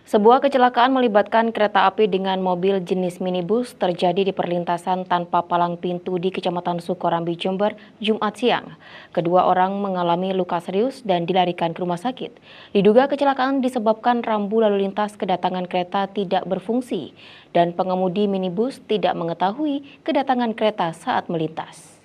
Sebuah kecelakaan melibatkan kereta api dengan mobil jenis minibus terjadi di perlintasan tanpa palang pintu di Kecamatan Sukorambi, Jember, Jumat siang. Kedua orang mengalami luka serius dan dilarikan ke rumah sakit. Diduga kecelakaan disebabkan rambu lalu lintas kedatangan kereta tidak berfungsi dan pengemudi minibus tidak mengetahui kedatangan kereta saat melintas.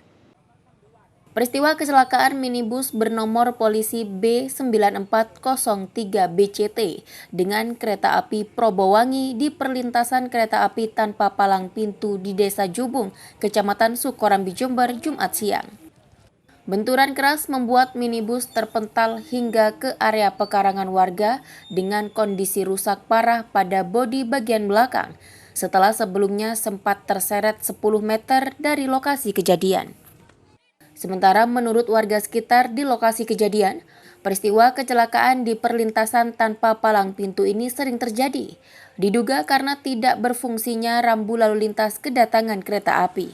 Peristiwa kecelakaan minibus bernomor polisi B9403BCT dengan kereta api Probowangi di perlintasan kereta api tanpa palang pintu di Desa Jubung, Kecamatan Sukorambi, Jember, Jumat siang. Benturan keras membuat minibus terpental hingga ke area pekarangan warga dengan kondisi rusak parah pada bodi bagian belakang, setelah sebelumnya sempat terseret 10 meter dari lokasi kejadian. Sementara menurut warga sekitar di lokasi kejadian, peristiwa kecelakaan di perlintasan tanpa palang pintu ini sering terjadi, diduga karena tidak berfungsinya rambu lalu lintas kedatangan kereta api.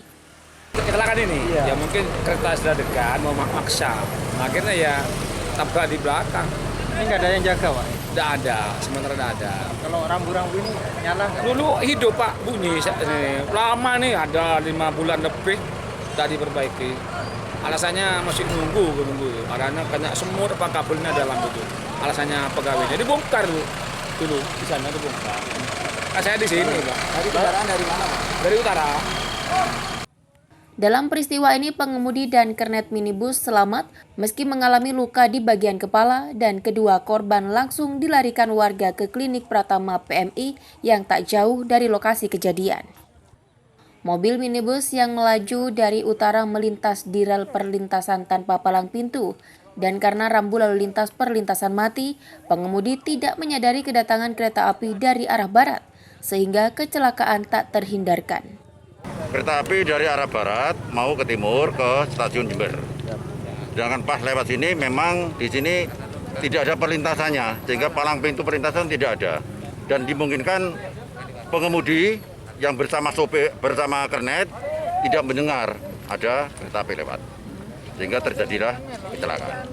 Kecelakaan ini, ya mungkin kereta sudah dekat, mau maksa, akhirnya ya tabrak di belakang. Ini nggak ada yang jaga, Pak? Tidak ada, sementara tidak ada. Kalau rambu-rambu ini nyala nggak? Dulu hidup Pak, bunyi ini. Lama nih, ada 5 bulan lebih, tidak diperbaiki. Alasannya masih nunggu, karena banyak semut apa kabelnya dalam itu. Alasannya pegawainya dibongkar dulu di sana dibongkar. Nah, saya di sini Pak. Dari kendaraan dari mana, Pak? Dari utara. Dalam peristiwa ini pengemudi dan kernet minibus selamat meski mengalami luka di bagian kepala dan kedua korban langsung dilarikan warga ke klinik Pratama PMI yang tak jauh dari lokasi kejadian. Mobil minibus yang melaju dari utara melintas di rel perlintasan tanpa palang pintu dan karena rambu lalu lintas perlintasan mati, pengemudi tidak menyadari kedatangan kereta api dari arah barat sehingga kecelakaan tak terhindarkan. Kereta api dari arah barat mau ke timur ke stasiun Jember. Sedangkan pas lewat sini memang di sini tidak ada perlintasannya sehingga palang pintu perlintasan tidak ada dan dimungkinkan pengemudi yang bersama sopir bersama kernet tidak mendengar ada kereta api lewat sehingga terjadilah kecelakaan.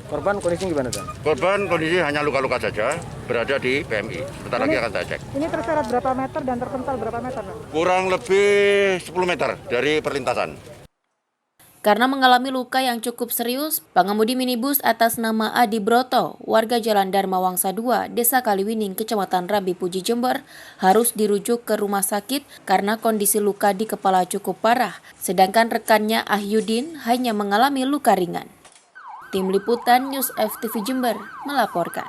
Korban kondisinya gimana, Dan? Korban kondisi hanya luka-luka saja, berada di PMI. Sebentar lagi akan saya cek. Ini terseret berapa meter dan terpental berapa meter, Pak? Kurang lebih 10 meter dari perlintasan. Karena mengalami luka yang cukup serius, pengemudi minibus atas nama Adi Broto, warga Jalan Dharma Wangsa 2, Desa Kaliwining, Kecamatan Rambi Puji, Jember, harus dirujuk ke rumah sakit karena kondisi luka di kepala cukup parah, sedangkan rekannya Ahyudin hanya mengalami luka ringan. Tim Liputan News FTV Jember melaporkan.